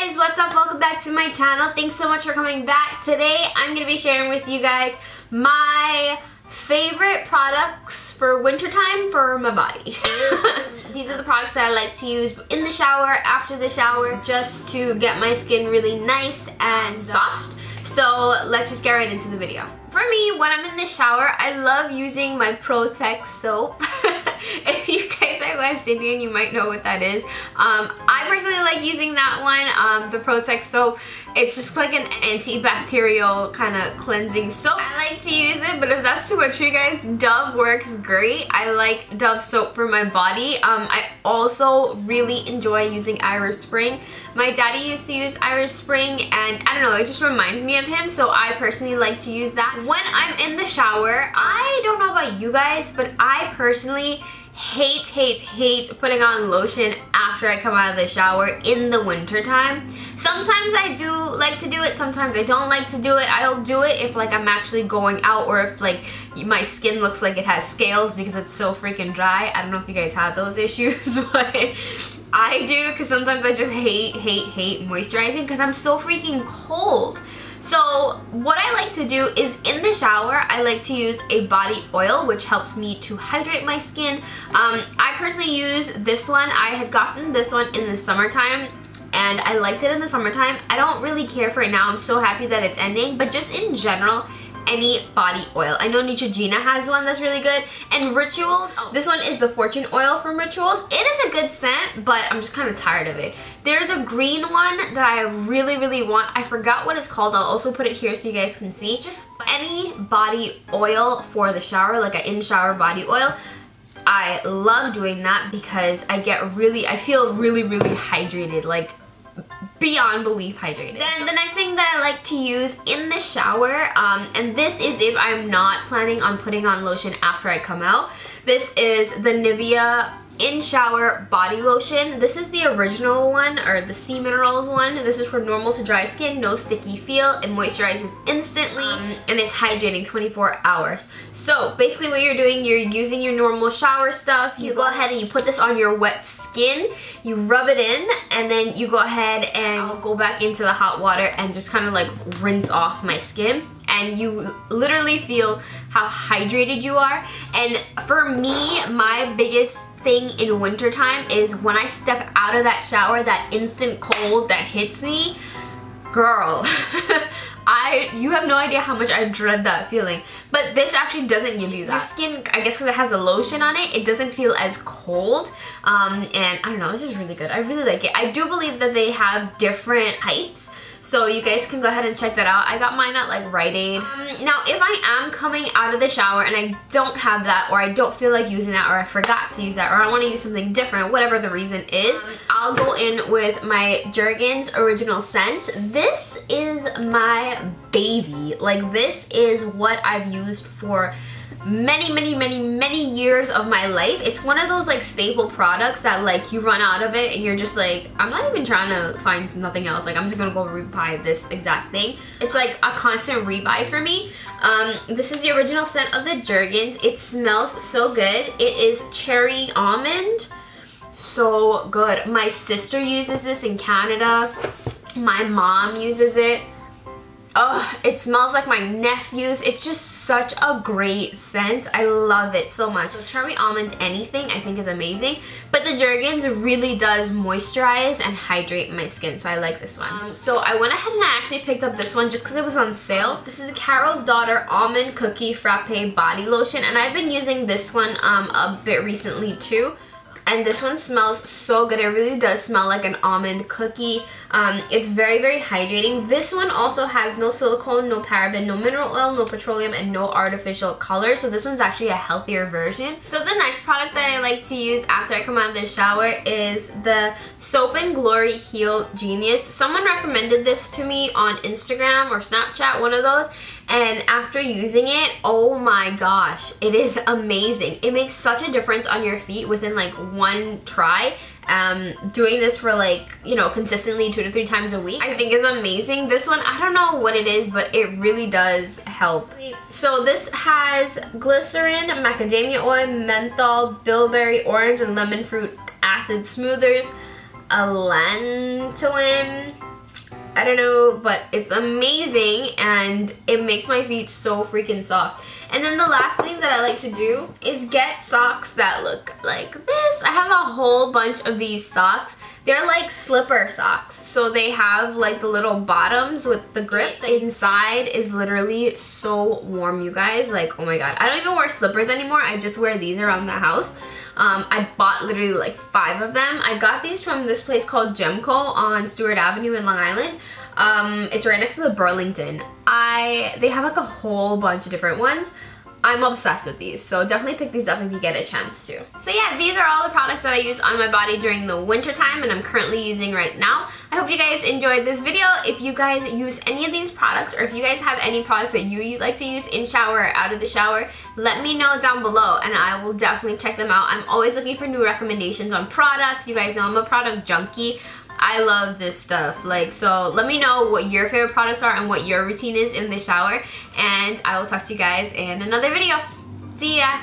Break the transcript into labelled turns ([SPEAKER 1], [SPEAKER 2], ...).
[SPEAKER 1] guys, what's up? Welcome back to my channel. Thanks so much for coming back. Today I'm going to be sharing with you guys my favorite products for wintertime for my body. These are the products that I like to use in the shower, after the shower, just to get my skin really nice and soft. So let's just get right into the video. For me, when I'm in the shower, I love using my Protect soap. If you guys are West Indian, you might know what that is. I personally like using that one, the Protect soap. It's just like an antibacterial kind of cleansing soap. I like to use it, but if that's too much for you guys, Dove works great. I like Dove soap for my body. I also really enjoy using Irish Spring. My daddy used to use Irish Spring, and I don't know, it just reminds me of him, so I personally like to use that. When I'm in the shower, I don't know about you guys, but I personally hate putting on lotion after I come out of the shower in the winter time. Sometimes I do like to do it, sometimes I don't like to do it. I'll do it if like I'm actually going out, or if like my skin looks like it has scales because it's so freaking dry. I don't know if you guys have those issues, but I do, because sometimes I just hate moisturizing because I'm so freaking cold. So what I like to do is in the shower, I like to use a body oil, which helps me to hydrate my skin. I personally use this one. I had gotten this one in the summertime, and I liked it in the summertime. I don't really care for it now. I'm so happy that it's ending, but just in general, any body oil. I know Neutrogena has one that's really good, and Rituals, this one is the Fortune oil from Rituals. It is a good scent, but I'm just kind of tired of it. There's a green one that I really want. I forgot what it's called. I'll also put it here so you guys can see. Just any body oil for the shower, like an in-shower body oil. I love doing that because I feel really hydrated, like beyond belief hydrated. Then the next thing that I like to use in the shower, and this is if I'm not planning on putting on lotion after I come out, this is the Nivea in shower body lotion. This is the original one, or the Sea Minerals one. This is for normal to dry skin, no sticky feel. It moisturizes instantly, and it's hydrating 24 hours. So basically what you're doing, you're using your normal shower stuff. You go ahead and you put this on your wet skin, you rub it in, and then you go ahead and go back into the hot water and just kind of like rinse off my skin. And you literally feel how hydrated you are. And for me, my biggest thing in wintertime is when I step out of that shower, that instant cold that hits me, girl. You have no idea how much I dread that feeling. But this actually doesn't give you that. Your skin, I guess because it has a lotion on it, it doesn't feel as cold. And I don't know, it's just really good. I really like it. I do believe that they have different types, so you guys can go ahead and check that out. I got mine at like Rite Aid. Now if I am coming out of the shower and I don't have that, or I don't feel like using that, or I forgot to use that, or I want to use something different, whatever the reason is, I'll go in with my Jergens original scent. This is my baby. Like, this is what I've used for many years of my life. It's one of those like staple products that like you run out of it and you're just like, I'm not even trying to find nothing else, like I'm just gonna go rebuy this exact thing. It's like a constant rebuy for me. This is the original scent of the Jergens. It smells so good. It is cherry almond. So good. My sister uses this in Canada. My mom uses it. Oh, it smells like my nephews. It's just such a great scent. I love it so much. So cherry almond anything I think is amazing, but the Jergens really does moisturize and hydrate my skin, so I like this one. So I went ahead and I actually picked up this one just because it was on sale. This is the Carol's Daughter Almond Cookie Frappe Body Lotion, and I've been using this one a bit recently too. And this one smells so good. It really does smell like an almond cookie. It's very hydrating. This one also has no silicone, no paraben, no mineral oil, no petroleum, and no artificial color. So this one's actually a healthier version. So the next product that I like to use after I come out of the shower is the Soap & Glory Heal Genius. Someone recommended this to me on Instagram or Snapchat, one of those. And after using it, oh my gosh, it is amazing. It makes such a difference on your feet within like one try. Doing this for like, you know, consistently 2 to 3 times a week, I think is amazing. This one, I don't know what it is, but it really does help. So this has glycerin, macadamia oil, menthol, bilberry, orange, and lemon fruit acid smoothers, a lantoin, I don't know, but it's amazing and it makes my feet so freaking soft. And then the last thing that I like to do is get socks that look like this. I have a whole bunch of these socks. They're like slipper socks. So they have like the little bottoms with the grip. The inside is literally so warm, you guys. Like, oh my god. I don't even wear slippers anymore. I just wear these around the house. I bought literally like 5 of them. I got these from this place called Gemco on Stewart Avenue in Long Island. It's right next to the Burlington. They have like a whole bunch of different ones. I'm obsessed with these, so definitely pick these up if you get a chance to. So yeah, these are all the products that I use on my body during the winter time and I'm currently using right now. I hope you guys enjoyed this video. If you guys use any of these products, or if you guys have any products that you like to use in shower or out of the shower, let me know down below and I will definitely check them out. I'm always looking for new recommendations on products. You guys know I'm a product junkie. I love this stuff. Like, so let me know what your favorite products are and what your routine is in the shower, and I will talk to you guys in another video. See ya!